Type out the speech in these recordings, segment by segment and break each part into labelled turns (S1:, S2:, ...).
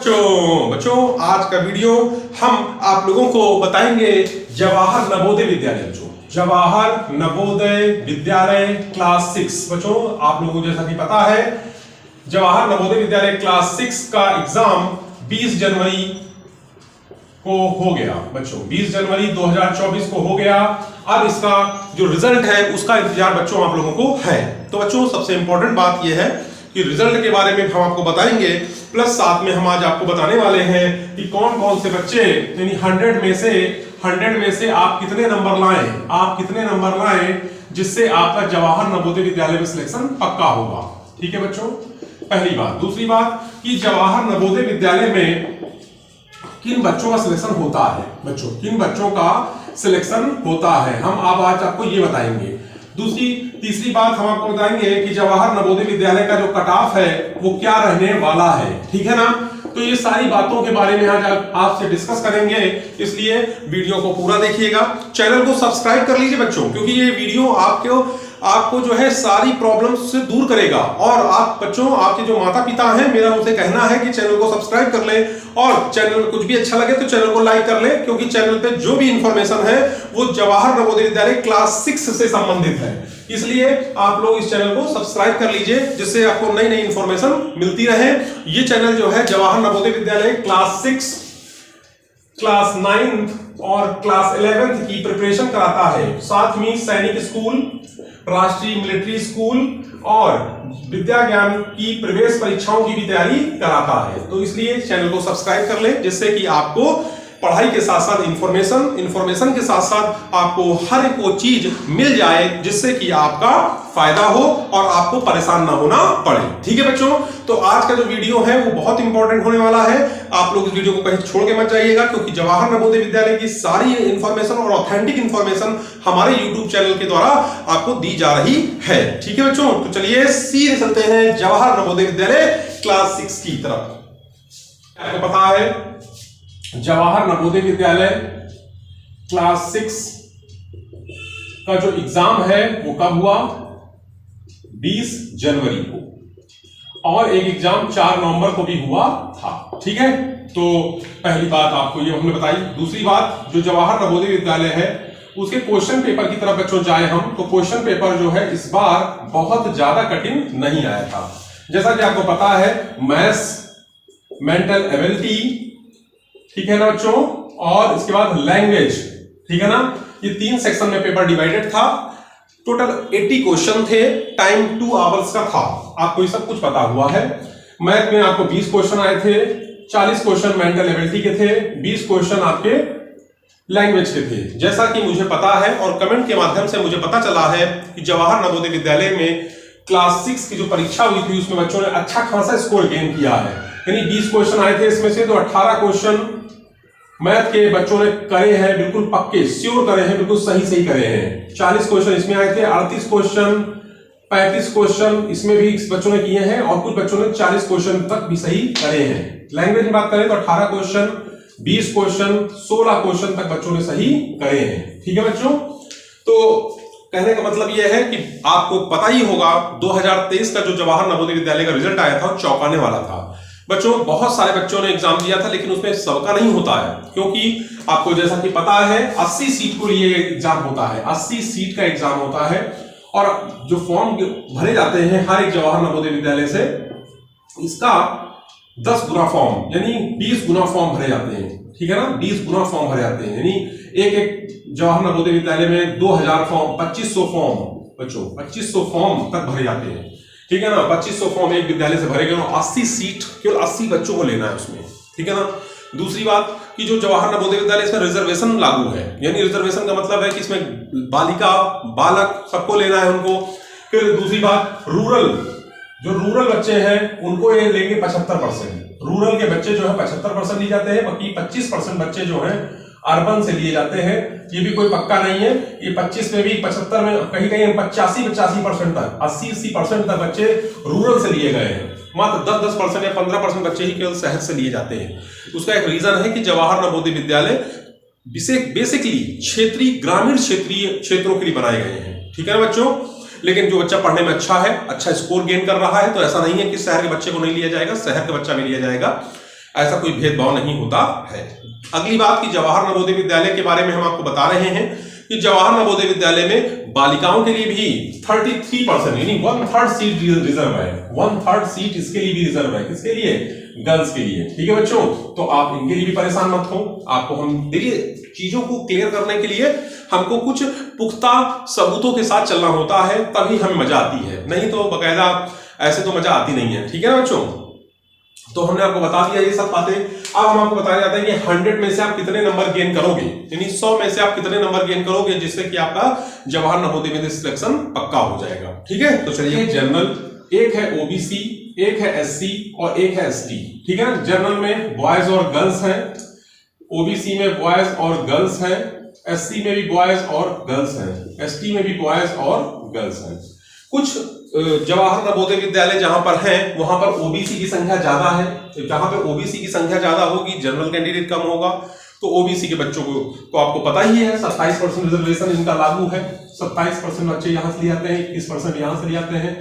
S1: बच्चों आज का वीडियो हम आप लोगों को बताएंगे जवाहर नवोदय विद्यालय। बच्चों जवाहर नवोदय विद्यालय क्लास 6। बच्चों आप लोगों को जैसा कि पता है जवाहर नवोदय विद्यालय क्लास 6 का एग्जाम 20 जनवरी को हो गया। बच्चों 20 जनवरी 2024 को हो गया। अब इसका जो रिजल्ट है उसका इंतजार बच्चों आप लोगों को है। तो बच्चों सबसे इंपॉर्टेंट बात यह है कि रिजल्ट के बारे में हम आपको बताएंगे, प्लस साथ में हम आज आपको बताने वाले हैं कि कौन कौन से बच्चे यानी 100 में से आप कितने नंबर लाएं जिससे आपका जवाहर नवोदय विद्यालय में सिलेक्शन पक्का होगा। ठीक है बच्चों, पहली बात। दूसरी बात कि जवाहर नवोदय विद्यालय में किन बच्चों का सिलेक्शन होता है। बच्चों किन बच्चों का सिलेक्शन होता है हम आज आपको ये बताएंगे। तीसरी बात हम आपको बताएंगे कि जवाहर नवोदय विद्यालय का जो कट ऑफ है वो क्या रहने वाला है। ठीक है ना, तो ये सारी बातों के बारे में आज आपसे डिस्कस करेंगे, इसलिए वीडियो को पूरा देखिएगा। चैनल को सब्सक्राइब कर लीजिए बच्चों, क्योंकि ये वीडियो आपको जो है सारी प्रॉब्लम्स से दूर करेगा। और आप बच्चों आपके जो माता पिता हैं मेरा उनसे कहना है कि चैनल को सब्सक्राइब कर लें, और चैनल में कुछ भी अच्छा लगे तो चैनल को लाइक कर लें, क्योंकि चैनल पे जो भी इंफॉर्मेशन है वो जवाहर नवोदय विद्यालय क्लास 6 से संबंधित है। इसलिए आप लोग इस चैनल को सब्सक्राइब कर लीजिए, जिससे आपको नई नई इंफॉर्मेशन मिलती रहे। ये चैनल जो है जवाहर नवोदय विद्यालय क्लास 6, क्लास 9 और क्लास 11 की प्रिपरेशन कराता है। साथ में सैनिक स्कूल, राष्ट्रीय मिलिट्री स्कूल और विद्या ज्ञान की प्रवेश परीक्षाओं की भी तैयारी कराता है। तो इसलिए चैनल को सब्सक्राइब कर लें, जिससे कि आपको पढ़ाई के साथ साथ इंफॉर्मेशन के साथ साथ आपको हर एक वो चीज मिल जाए जिससे कि आपका फायदा हो और आपको परेशान ना होना पड़े। ठीक है बच्चों, तो आज का जो वीडियो है वो बहुत इंपॉर्टेंट होने वाला है। आप लोग इस वीडियो को कहीं छोड़ के मत जाइएगा, क्योंकि जवाहर नवोदय विद्यालय की सारी इंफॉर्मेशन और ऑथेंटिक इंफॉर्मेशन हमारे यूट्यूब चैनल के द्वारा आपको दी जा रही है। ठीक है बच्चों, तो चलिए सीधे चलते हैं जवाहर नवोदय विद्यालय क्लास 6 की तरफ। आपको पता है जवाहर नवोदय विद्यालय क्लास 6 का जो एग्जाम है वो कब हुआ? 20 जनवरी को, और एक एग्जाम 4 नवंबर को भी हुआ था। ठीक है, तो पहली बात आपको ये हमने बताई। दूसरी बात, जो जवाहर नवोदय विद्यालय है उसके क्वेश्चन पेपर की तरफ बच्चों जाए हम, तो क्वेश्चन पेपर जो है इस बार बहुत ज्यादा कठिन नहीं आया था। जैसा कि आपको पता है मैथ्स, मेंटल एबिलिटी, ठीक है ना बच्चों, और इसके बाद लैंग्वेज, ठीक है ना, ये 3 सेक्शन में पेपर डिवाइडेड था। टोटल 80 क्वेश्चन थे, टाइम 2 आवर्स का था। आपको ये सब कुछ पता हुआ है। मैथ में आपको 20 क्वेश्चन आए थे, 40 क्वेश्चन मेंटल एबिलिटी के थे, 20 क्वेश्चन आपके लैंग्वेज के थे। जैसा कि मुझे पता है और कमेंट के माध्यम से मुझे पता चला है कि जवाहर नवोदय विद्यालय में क्लास 6 की जो परीक्षा हुई थी उसमें बच्चों ने अच्छा खासा स्कोर गेन किया है। यानी 20 क्वेश्चन आए थे, इसमें से तो 18 क्वेश्चन मैथ के बच्चों ने करे हैं, बिल्कुल पक्के श्योर करे हैं, बिल्कुल सही करे हैं। 40 क्वेश्चन इसमें आए थे, 38 क्वेश्चन, 35 क्वेश्चन इसमें भी बच्चों ने किए हैं, और कुछ बच्चों ने 40 क्वेश्चन तक भी सही करे हैं। लैंग्वेज की बात करें तो 18 क्वेश्चन, 20 क्वेश्चन, 16 क्वेश्चन तक बच्चों ने सही करे हैं। ठीक है बच्चों, तो कहने का मतलब यह है कि आपको पता ही होगा 2023 का जो जवाहर नवोदय विद्यालय का रिजल्ट आया था चौंकाने वाला था। बच्चों बहुत सारे बच्चों ने एग्जाम दिया था, लेकिन उसमें सबका नहीं होता है, क्योंकि आपको जैसा कि पता है 80 सीट को लिए एग्जाम होता है, 80 सीट का एग्जाम होता है, और जो फॉर्म भरे जाते हैं हर एक जवाहर नवोदय विद्यालय से, इसका 10 गुना फॉर्म यानी 20 गुना फॉर्म भरे जाते हैं। ठीक है ना, 20 गुना फॉर्म भरे जाते हैं, यानी एक जवाहर नवोदय विद्यालय में 2000 फॉर्म, 2500 फॉर्म बच्चों, 2500 फॉर्म तक भरे जाते हैं। ठीक है ना, 2500 फॉर्म एक विद्यालय से भरे गए, 80 सीट केवल 80 बच्चों को लेना है उसमें। ठीक है ना, दूसरी बात कि जो जवाहर नवोदय विद्यालय इसमें रिजर्वेशन लागू है, यानी रिजर्वेशन का मतलब है कि इसमें बालिका बालक सबको लेना है उनको। फिर दूसरी बात जो रूरल बच्चे हैं उनको ये लेंगे 75%। रूरल के बच्चे जो है 75% लिए जाते हैं, बाकी 25% बच्चे जो है अर्बन से लिए जाते हैं। ये भी कोई पक्का नहीं है, ये 25 में भी 75 में कहीं कहीं 85% तक, 80% तक बच्चे रूरल से लिए गए हैं। मात्र 10% या 15% बच्चे ही केवल शहर से लिए जाते हैं। उसका एक रीजन है कि जवाहर नवोदय विद्यालय बेसिकली ग्रामीण क्षेत्रों के लिए बनाए गए हैं। ठीक है ना बच्चों, लेकिन जो बच्चा पढ़ने में अच्छा है, अच्छा स्कोर गेन कर रहा है, तो ऐसा नहीं है कि शहर के बच्चे को नहीं लिया जाएगा, शहर का बच्चा भी लिया जाएगा। ऐसा कोई भेदभाव नहीं होता है। अगली बात कि जवाहर नवोदय विद्यालय के बारे में हम आपको बता रहे हैं कि जवाहर नवोदय विद्यालय में बालिकाओं के लिए भी 33% यानी 1/3 सीट रिजर्व है। 1/3 सीट इसके लिए भी रिजर्व है। किसके लिए? गर्ल्स के लिए। ठीक है बच्चों, तो आप इनके लिए भी परेशान मत हो। आपको हम देखिए चीजों को क्लियर करने के लिए हमको कुछ पुख्ता सबूतों के साथ चलना होता है, तभी हमें मजा आती है, नहीं तो बकायदा ऐसे तो मजा आती नहीं है। ठीक है ना बच्चों, तो हमने आपको बता दिया ये सब बातें। अब हम आपको बताया जाता है कि 100 में से आप कितने नंबर गेन करोगे, यानी 100 में से आप कितने नंबर गेन करोगे जिससे कि आपका जवाहर नवोदय में सिलेक्शन पक्का हो जाएगा। ठीक है, तो चलिए जनरल, एक है ओबीसी, एक है एससी और एक है एसटी। ठीक है ना, जनरल में बॉयज और गर्ल्स हैं, ओबीसी में बॉयज और गर्ल्स हैं, एससी में भी बॉयज और गर्ल्स हैं, एसटी में भी बॉयज और गर्ल्स हैं। कुछ जवाहर नवोदय विद्यालय जहां पर हैं वहां पर ओबीसी की संख्या ज्यादा है। जहां पे ओबीसी की संख्या ज्यादा होगी, जनरल कैंडिडेट कम होगा, तो ओबीसी के बच्चों को आपको पता ही है 27% रिजर्वेशन इनका लागू है। 27% बच्चे यहां से ले आते हैं, 21% यहां से ले आते हैं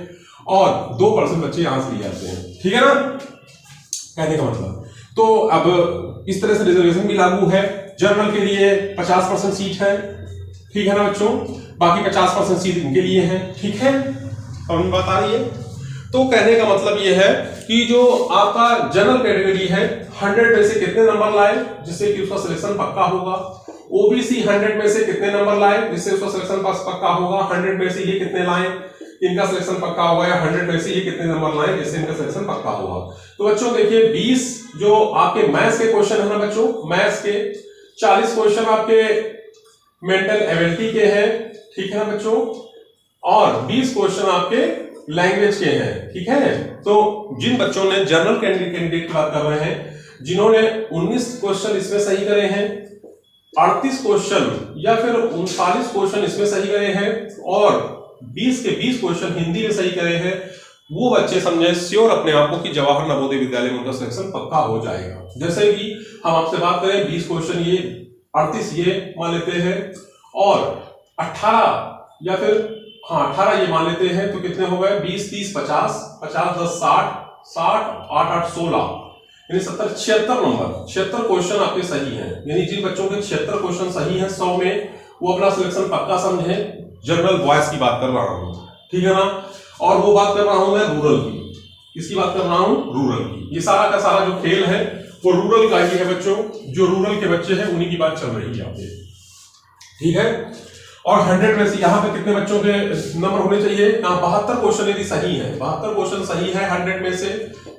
S1: और 2% बच्चे यहां से ले आते हैं। ठीक है ना, कहने का मतलब। तो अब इस तरह से रिजर्वेशन भी लागू है। जनरल के लिए 50% सीट है। ठीक है ना बच्चों, बाकी 50% सीट इनके लिए है। ठीक है, समझ में बात आ रही है? तो कहने का मतलब यह है कि जो आपका जनरल कैटेगरी है 100 में से कितने नंबर लाए जिससे कि उसका सिलेक्शन पक्का होगा। ओबीसी 100 में से कितने नंबर लाए जिससे उसका सिलेक्शन पक्का होगा। 100 में से ये कितने लाए इनका सिलेक्शन पक्का होगा, या 100 में से ये कितने नंबर लाए जिससे इनका सिलेक्शन पक्का होगा। तो बच्चों देखिए 20 जो आपके मैथ्स के क्वेश्चन है ना बच्चों, मैथ्स के 40 क्वेश्चन आपके मेंटल एबिलिटी के हैं। ठीक है ना बच्चों, और 20 क्वेश्चन आपके लैंग्वेज के हैं। ठीक है, तो जिन बच्चों ने जनरल कैंडिडेट की बात कर रहे हैं, जिन्होंने 19 क्वेश्चन इसमें सही करे हैं, 38 क्वेश्चन या फिर 39 क्वेश्चन इसमें सही करे हैं और 20 के 20 क्वेश्चन हिंदी में सही करे हैं, वो बच्चे समझे श्योर अपने आप को कि जवाहर नवोदय विद्यालय में उनका सिलेक्शन पक्का हो जाएगा। जैसे कि हम आपसे बात करें 20 क्वेश्चन ये, 38 ये मान लेते हैं और 18 या फिर 18 ये मान लेते हैं, तो कितने हो गए 20 30 50 50 10 60 60 8 8 16 यानी 70 76 नंबर। 76 क्वेश्चन आपके सही हैं, यानी जिन बच्चों के 76 क्वेश्चन सही हैं 100 में, वो अपना सिलेक्शन पक्का समझे। जनरल बॉयज की बात कर रहा हूं, ठीक है ना, और वो बात कर रहा हूं मैं रूरल की। किसकी बात कर रहा हूं? रूरल की। ये सारा का सारा जो खेल है वो रूरल का ही है बच्चों, जो रूरल के बच्चे हैं उन्हीं की बात चल रही है यहाँ पे। ठीक है, और 100 में से यहाँ पे कितने बच्चों के नंबर होने चाहिए? यहाँ 72 क्वेश्चन यदि सही है, 72 क्वेश्चन सही है 100 में से,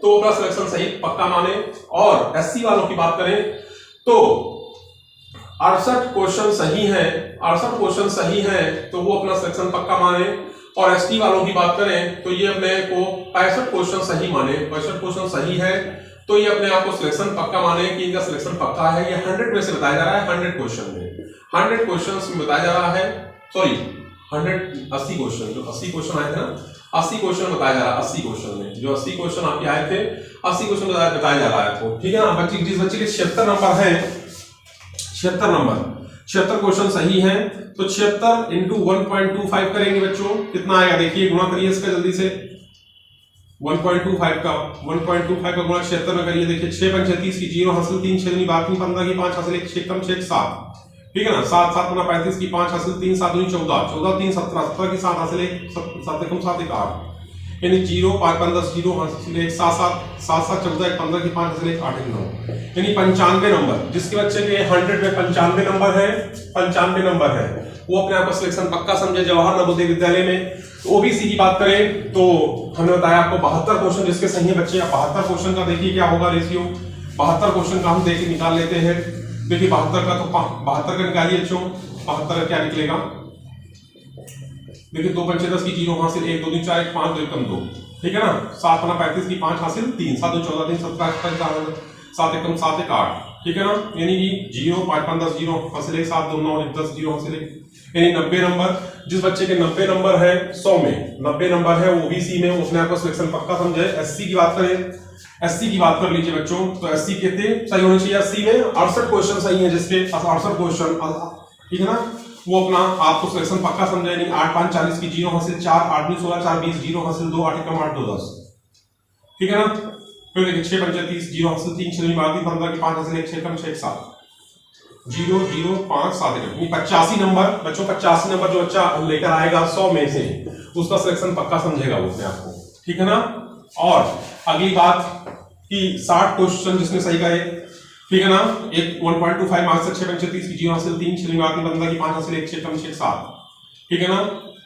S1: तो अपना सिलेक्शन सही पक्का माने। और एससी वालों की बात करें तो 68 क्वेश्चन सही है, 68 क्वेश्चन सही है तो वो अपना सिलेक्शन पक्का माने। और एसटी वालों की बात करें तो ये अपने को 65 क्वेश्चन सही माने, 65 क्वेश्चन सही है तो ये अपने आप को सिलेक्शन पक्का माने कि इनका सिलेक्शन पक्का है। ये 100 में से बताया जा रहा है, 100 क्वेश्चन में, 100 क्वेश्चंस में बताया जा रहा है, सॉरी 80 क्वेश्चन, जो 80 क्वेश्चन आए थे ना, 80 क्वेश्चन बताया जा रहा है। 80 क्वेश्चन में जो 80 क्वेश्चन आपके आए थे, 80 क्वेश्चन बताया जा रहा है। तो ठीक है ना, बच्चे जिस बच्चे के 76 नंबर है, 76 नंबर, 76 क्वेश्चन सही है, तो 76 इंटू 1.25 करेंगे बच्चों, कितना आएगा देखिए, गुणा करिए इसका जल्दी से। 1.25 का 1.25 का गुणा 76 में करिए, देखिए 6 पंच 30 की 0 हासिल 3 6 बाकी 15 की 5 हासिल 1 6 कम 6 7, ठीक है ना, 7 7 गुना 35 की 5 हासिल 3 7 2 14 14 3 17 17 की 7 हासिल 1 7 कम 7 1 8, यानी 0 5 5 10 0 हासिल 1 7 7 7 7 14 15 की 5 हासिल 1 8 1 9, यानी 95 नंबर। जिसके बच्चे के 100 में 95 नंबर है, 95 नंबर है, वो अपने आप का सिलेक्शन पक्का समझे जवाहर नवोदय विद्यालय में। ओबीसी की बात करें तो हमने बताया आपको 72 क्वेश्चन जिसके सही है बच्चे, 72 क्वेश्चन का देखिए क्या होगा रेशियो। 72 क्वेश्चन का हम देखिए निकाल लेते हैं। देखिए 72 का, तो 72 का निकालिए बच्चों, 72 का क्या निकलेगा, देखिए 2 पंचे 10 की 0 हासिल 1 2 3 4 1 5 2 1 2, ठीक है ना, 7 गुना 35 की 5 हासिल 3 7 2 14 3 17 7 1 7 1 8, ठीक है ना, यानी कि 0 5 5 10 0 हासिल 1 7 2 9 1 10 0 हासिल 1, यानी 90 नंबर। जिस बच्चे के 90 नंबर है 100 में 90 नंबर है ओबीसी में, उसने आपको सिलेक्शन पक्का समझे। एससी की बात करें, एससी की बात कर लीजिए बच्चों, तो एससी कितने सही होने चाहिए? 80 में 68 क्वेश्चन सही है, जिसके 68 क्वेश्चन, ठीक है ना, वो अपना आपको सिलेक्शन पक्का समझे। नहीं 8 5 40 की 0 हासिल 4 8 2 16 4 20 0 हासिल 2 8 1 8 2 10, ठीक है ना, फिर देखिए 6 पंचे 30, 0 हासिल 3 6 मार दी 15 की 5 हासिल 1 6 कम 6 7 0 0 5 7 85 नंबर बच्चों 85 नंबर जो बच्चा लेकर आएगा 100 में से उसका सिलेक्शन पक्का समझेगा वो अपने आप को, ठीक है ना। और अगली बात कि 60 क्वेश्चन जिसने सही करे, ठीक है ना, एक 1.25 मार्क्स से 6 पंचे 30 की 0 हासिल 3 6 मार दी 15 की 5 हासिल 1 6 कम 6 7, ठीक है ना,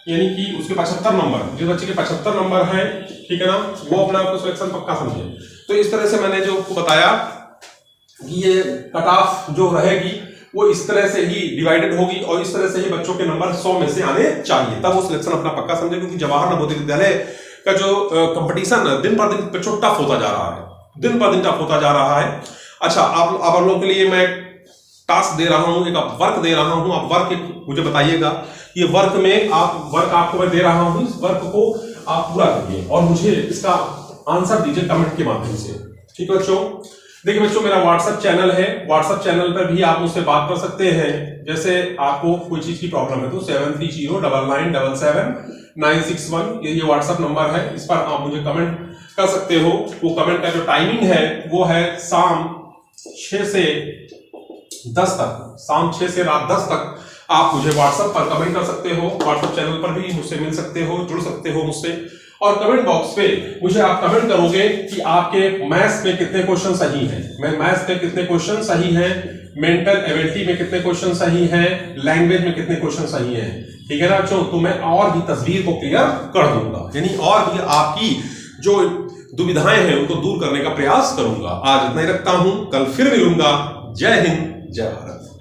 S1: यानी कि उसके 75 नंबर, जिस बच्चे के 75 नंबर हैं, ठीक है ना, वो अपने आप को सिलेक्शन पक्का समझे। तो इस तरह से मैंने जो आपको बताया कि ये कट ऑफ जो रहेगी वो इस तरह से ही डिवाइडेड होगी और इस तरह से ही बच्चों के नंबर 100 में से आने चाहिए, तब वो सिलेक्शन अपना पक्का समझे। क्योंकि जवाहर नवोदय विद्यालय का जो कंपटीशन दिन पर दिन बच्चों टफ होता जा रहा है, दिन पर दिन टफ होता जा रहा है। अच्छा, आप लोगों के लिए मैं टास्क दे रहा हूं, एक वर्क दे रहा हूं, आप वर्क मुझे बताइएगा। ये वर्क में वर्क आपको मैं दे रहा हूं, इस वर्क को आप पूरा करिए और मुझे इसका आंसर दीजिए कमेंट के माध्यम से, ठीक है बच्चों। देखिए बच्चों, मेरा व्हाट्सएप चैनल है, व्हाट्सएप चैनल पर भी आप मुझसे बात कर सकते हैं। जैसे आपको कोई चीज की प्रॉब्लम है तो 7309977961 ये व्हाट्सएप नंबर है, इस पर आप मुझे कमेंट कर सकते हो। वो कमेंट का जो टाइमिंग है वो है शाम 6 से 10 तक, शाम 6 से रात 10 तक आप मुझे व्हाट्सएप पर कमेंट कर सकते हो। व्हाट्सएप चैनल पर भी मुझसे मिल सकते हो, जुड़ सकते हो मुझसे। और कमेंट बॉक्स पे मुझे आप कमेंट करोगे कि आपके मैथ्स में कितने क्वेश्चन सही हैं, मैं मैथ्स में कितने क्वेश्चन सही हैं, मेंटल एबिलिटी में कितने क्वेश्चन सही हैं, लैंग्वेज में कितने क्वेश्चन सही हैं, ठीक है ना बच्चों। तो मैं और भी तस्वीर को क्लियर कर दूंगा, यानी और भी आपकी जो दुविधाएं हैं उनको दूर करने का प्रयास करूंगा। आज इतना ही रखता हूं, कल फिर मिलूंगा। जय हिंद, जय भारत।